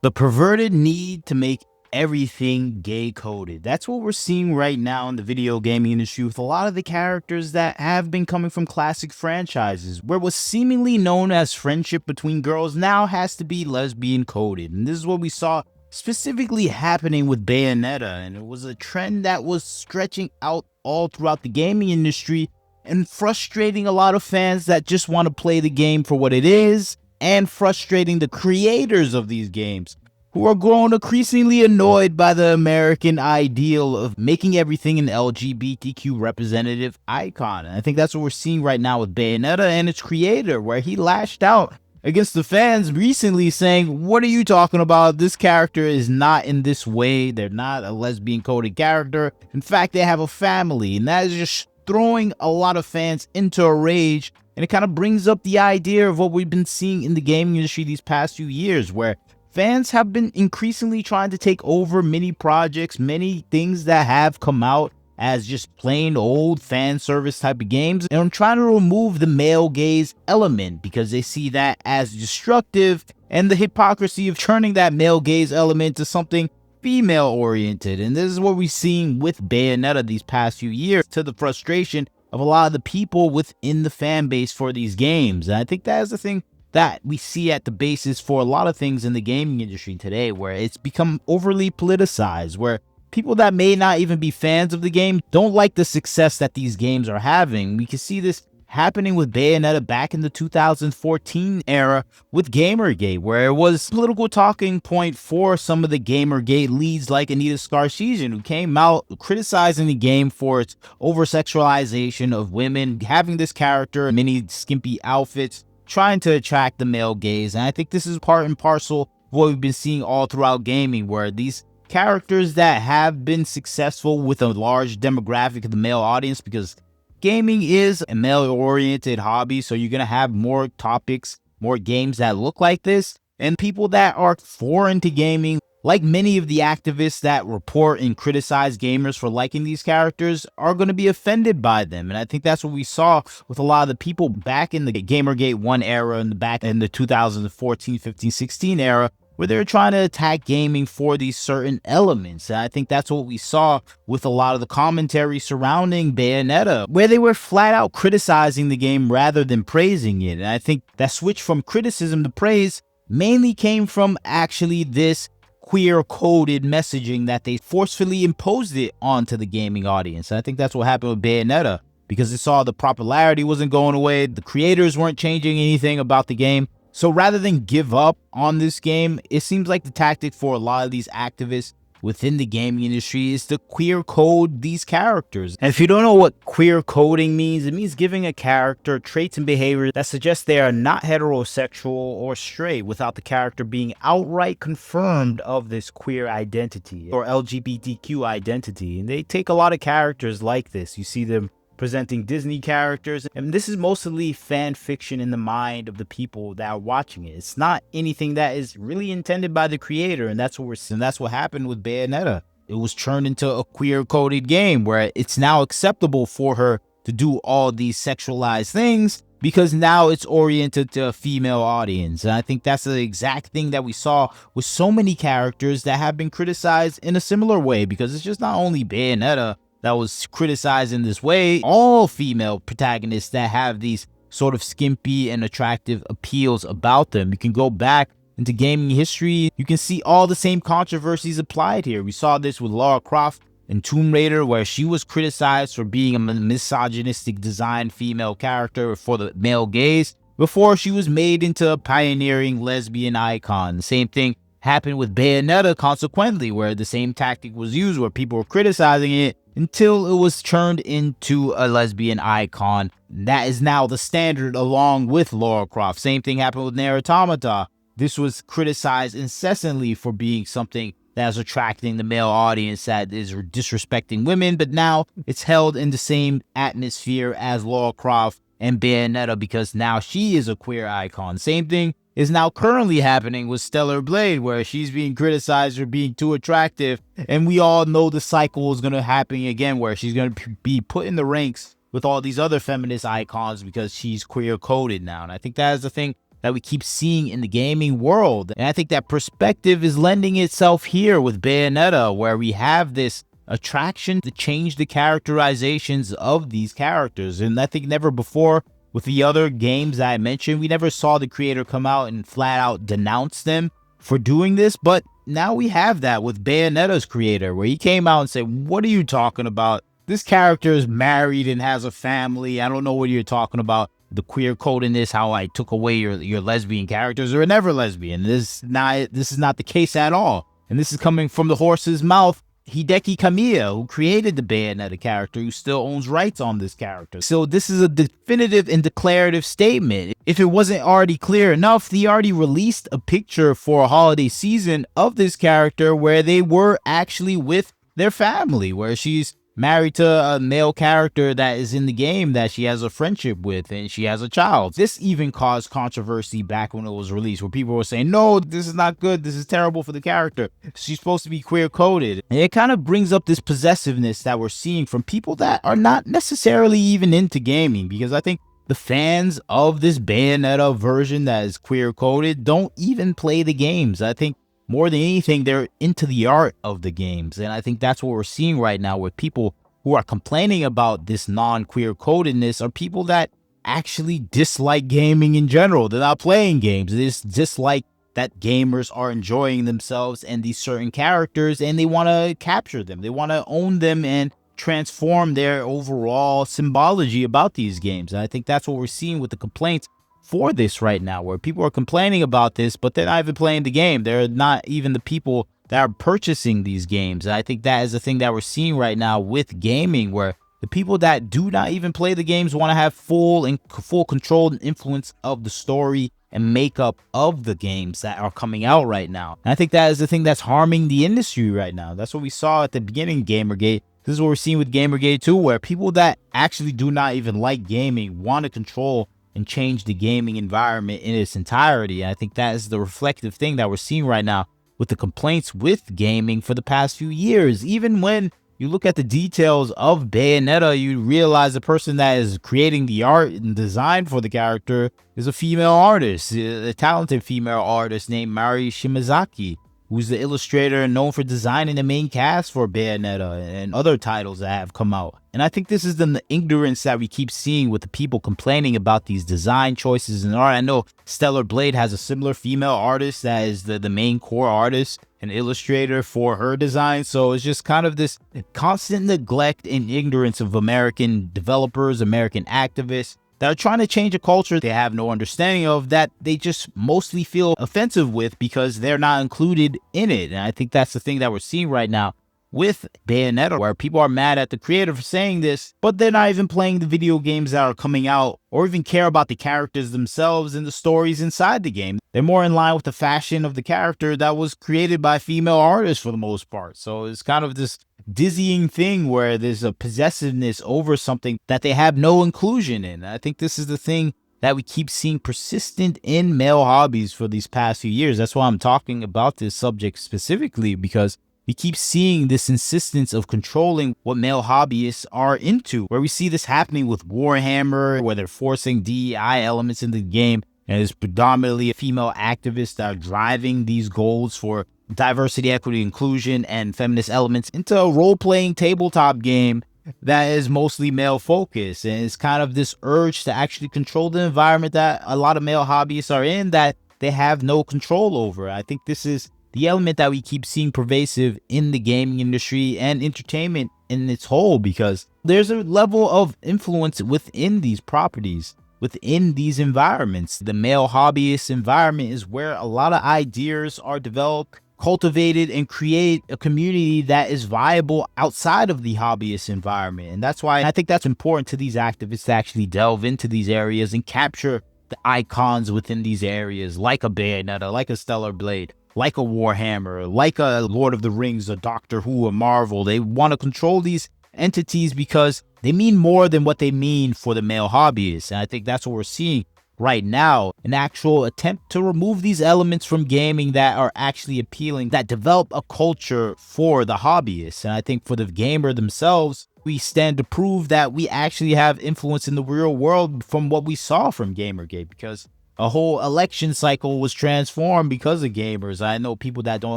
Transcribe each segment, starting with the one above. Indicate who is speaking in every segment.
Speaker 1: The perverted need to make everything gay coded. That's what we're seeing right now in the video gaming industry with a lot of the characters that have been coming from classic franchises, where what's seemingly known as friendship between girls now has to be lesbian coded. And this is what we saw specifically happening with Bayonetta, and it was a trend that was stretching out all throughout the gaming industry and frustrating a lot of fans that just want to play the game for what it is, and frustrating the creators of these games, who are growing increasingly annoyed by the American ideal of making everything an LGBTQ representative icon. And I think that's what we're seeing right now with Bayonetta and its creator, where he lashed out against the fans recently saying, "What are you talking about? This character is not in this way. They're not a lesbian coded character. In fact, they have a family." And that is just throwing a lot of fans into a rage. And it kind of brings up the idea of what we've been seeing in the gaming industry these past few years, where fans have been increasingly trying to take over many projects, many things that have come out as just plain old fan service type of games, and I'm trying to remove the male gaze element because they see that as destructive, and the hypocrisy of turning that male gaze element to something female oriented. And this is what we've seen with Bayonetta these past few years, to the frustration of a lot of the people within the fan base for these games. And I think that is the thing that we see at the basis for a lot of things in the gaming industry today, where it's become overly politicized, where people that may not even be fans of the game don't like the success that these games are having. We can see this happening with Bayonetta back in the 2014 era with Gamergate, where it was a political talking point for some of the Gamergate leads like Anita Sarkeesian, who came out criticizing the game for its over-sexualization of women, having this character in many skimpy outfits, trying to attract the male gaze. And I think this is part and parcel of what we've been seeing all throughout gaming, where these characters that have been successful with a large demographic of the male audience, because gaming is a male-oriented hobby, so you're going to have more topics, more games that look like this, and people that are foreign to gaming, like many of the activists that report and criticize gamers for liking these characters, are going to be offended by them. And I think that's what we saw with a lot of the people back in the Gamergate 1 era and back in the 2014, 15, 16 era, where they're trying to attack gaming for these certain elements. And I think that's what we saw with a lot of the commentary surrounding Bayonetta, where they were flat out criticizing the game rather than praising it. And I think that switch from criticism to praise mainly came from actually this queer-coded messaging that they forcefully imposed it onto the gaming audience. And I think that's what happened with Bayonetta, because it saw the popularity wasn't going away, the creators weren't changing anything about the game. So rather than give up on this game, it seems like the tactic for a lot of these activists within the gaming industry is to queer code these characters. And if you don't know what queer coding means, it means giving a character traits and behaviors that suggest they are not heterosexual or straight, without the character being outright confirmed of this queer identity or LGBTQ identity. And they take a lot of characters like this. You see them presenting Disney characters, and this is mostly fan fiction in the mind of the people that are watching it. It's not anything that is really intended by the creator, and that's what we're seeing. That's what happened with Bayonetta. It was turned into a queer-coded game where it's now acceptable for her to do all these sexualized things because now it's oriented to a female audience. And I think that's the exact thing that we saw with so many characters that have been criticized in a similar way, because it's just not only Bayonetta that was criticized in this way. All female protagonists that have these sort of skimpy and attractive appeals about them. You can go back into gaming history, you can see all the same controversies applied here. We saw this with Lara Croft in Tomb Raider, where she was criticized for being a misogynistic designed female character for the male gaze before she was made into a pioneering lesbian icon. The same thing happened with Bayonetta consequently, where the same tactic was used, where people were criticizing it until it was turned into a lesbian icon. That is now the standard along with Lara Croft. Same thing happened with Nier Automata. This was criticized incessantly for being something that is attracting the male audience, that is disrespecting women, but now it's held in the same atmosphere as Lara Croft and Bayonetta because now she is a queer icon. Same thing is now currently happening with Stellar Blade, where she's being criticized for being too attractive, and we all know the cycle is going to happen again, where she's going to be put in the ranks with all these other feminist icons because she's queer coded now. And I think that is the thing that we keep seeing in the gaming world. And I think that perspective is lending itself here with Bayonetta, where we have this attraction to change the characterizations of these characters. And I think never before with the other games that I mentioned, we never saw the creator come out and flat out denounce them for doing this. But now we have that with Bayonetta's creator, where he came out and said, what are you talking about? This character is married and has a family. I don't know what you're talking about. The queer code in this, how I took away your lesbian characters are never lesbian. This is not the case at all. And this is coming from the horse's mouth, Hideki Kamiya, who created the Bayonetta character, who still owns rights on this character. So this is a definitive and declarative statement. If it wasn't already clear enough, they already released a picture for a holiday season of this character where they were actually with their family, where she's married to a male character that is in the game that she has a friendship with, and she has a child. This even caused controversy back when it was released, where people were saying, no, this is not good, this is terrible for the character, she's supposed to be queer coded. And it kind of brings up this possessiveness that we're seeing from people that are not necessarily even into gaming, because I think the fans of this Bayonetta version that is queer coded don't even play the games. I think more than anything, they're into the art of the games. And I think that's what we're seeing right now, with people who are complaining about this non-queer codedness are people that actually dislike gaming in general. They're not playing games. They just dislike that gamers are enjoying themselves and these certain characters, and they want to capture them. They want to own them and transform their overall symbology about these games. And I think that's what we're seeing with the complaints for this right now, where people are complaining about this, but they're not even playing the game. They're not even the people that are purchasing these games. And I think that is the thing that we're seeing right now with gaming, where the people that do not even play the games want to have full control and influence of the story and makeup of the games that are coming out right now. And I think that is the thing that's harming the industry right now. That's what we saw at the beginning of Gamergate. This is what we're seeing with Gamergate too, where people that actually do not even like gaming want to control and change the gaming environment in its entirety. And I think that is the reflective thing that we're seeing right now with the complaints with gaming for the past few years. Even when you look at the details of Bayonetta, you realize the person that is creating the art and design for the character is a female artist, a talented female artist named Mari Shimazaki, who's the illustrator and known for designing the main cast for Bayonetta and other titles that have come out. And I think this is the ignorance that we keep seeing with the people complaining about these design choices in art. I know Stellar Blade has a similar female artist that is the main core artist and illustrator for her design. So it's just kind of this constant neglect and ignorance of American developers, American activists that are trying to change a culture they have no understanding of, that they just mostly feel offensive with because they're not included in it. And I think that's the thing that we're seeing right now with Bayonetta, where people are mad at the creator for saying this, but they're not even playing the video games that are coming out or even care about the characters themselves and the stories inside the game. They're more in line with the fashion of the character that was created by female artists for the most part. So it's kind of this dizzying thing where there's a possessiveness over something that they have no inclusion in. I think this is the thing that we keep seeing persistent in male hobbies for these past few years. That's why I'm talking about this subject specifically, because we keep seeing this insistence of controlling what male hobbyists are into, where we see this happening with Warhammer, where they're forcing DEI elements into the game, and it's predominantly female activists that are driving these goals for diversity, equity, inclusion, and feminist elements into a role-playing tabletop game that is mostly male focused. And it's kind of this urge to actually control the environment that a lot of male hobbyists are in that they have no control over. I think this is the element that we keep seeing pervasive in the gaming industry and entertainment in its whole, because there's a level of influence within these properties, within these environments. The male hobbyist environment is where a lot of ideas are developed, cultivated, and create a community that is viable outside of the hobbyist environment. And that's why I think that's important to these activists to actually delve into these areas and capture the icons within these areas, like a Bayonetta, like a Stellar Blade, like a Warhammer, like a Lord of the Rings, a Doctor Who, a Marvel. They want to control these entities because they mean more than what they mean for the male hobbyists. And I think that's what we're seeing right now, an actual attempt to remove these elements from gaming that are actually appealing, that develop a culture for the hobbyists. And I think for the gamer themselves, we stand to prove that we actually have influence in the real world from what we saw from Gamergate, because A whole election cycle was transformed because of gamers. I know people that don't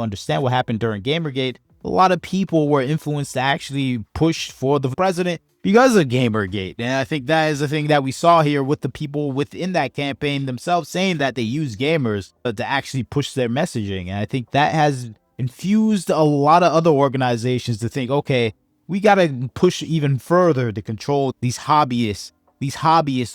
Speaker 1: understand what happened during Gamergate. A lot of people were influenced to actually push for the president because of Gamergate. And I think that is the thing that we saw here with the people within that campaign themselves saying that they use gamers to actually push their messaging. And I think that has infused a lot of other organizations to think, okay, we got to push even further to control these hobbyist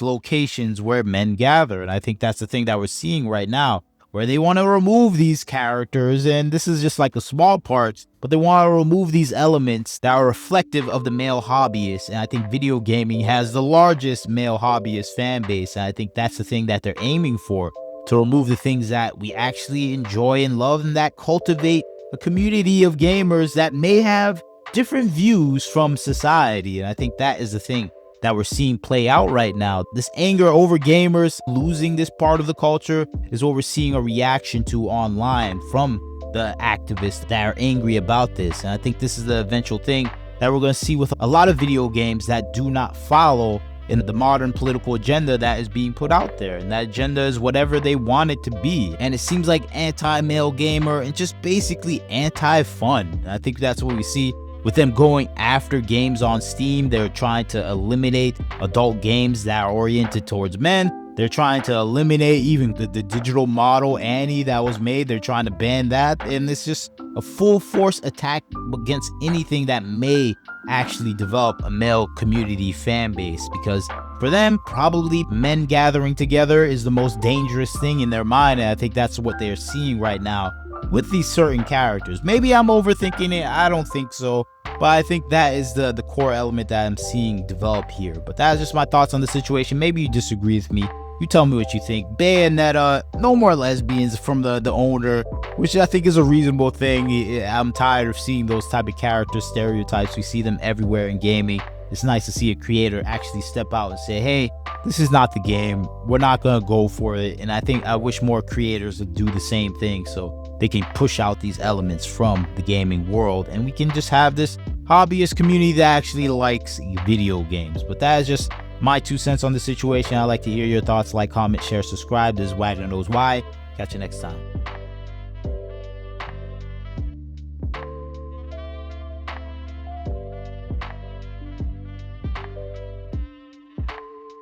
Speaker 1: locations where men gather. And I think that's the thing that we're seeing right now, where they want to remove these characters, and this is just like a small part, but they want to remove these elements that are reflective of the male hobbyist. And I think video gaming has the largest male hobbyist fan base, and I think that's the thing that they're aiming for, to remove the things that we actually enjoy and love, and that cultivate a community of gamers that may have different views from society. And I think that is the thing that we're seeing play out right now. This anger over gamers losing this part of the culture is what we're seeing a reaction to online from the activists that are angry about this. And I think this is the eventual thing that we're going to see with a lot of video games that do not follow in the modern political agenda that is being put out there. And that agenda is whatever they want it to be. And it seems like anti-male gamer and just basically anti-fun. And I think that's what we see with them going after games on Steam. They're trying to eliminate adult games that are oriented towards men. They're trying to eliminate even the digital model Annie that was made. They're trying to ban that. And it's just a full force attack against anything that may actually develop a male community fan base, because for them, probably men gathering together is the most dangerous thing in their mind. And I think that's what they're seeing right now with these certain characters. Maybe I'm overthinking it, I don't think so, but I think that is the core element that I'm seeing develop here. But that's just my thoughts on the situation. Maybe you disagree with me. You tell me what you think. Bayonetta, no more lesbians from the owner, which I think is a reasonable thing. I'm tired of seeing those type of character stereotypes. We see them everywhere in gaming. It's nice to see a creator actually step out and say, hey, this is not the game. We're not going to go for it. And I wish more creators would do the same thing so they can push out these elements from the gaming world. And we can just have this hobbyist community that actually likes video games. But that is just my 2 cents on the situation. I'd like to hear your thoughts. Like, comment, share, subscribe. This is Wagner Knows Why. Catch you next time.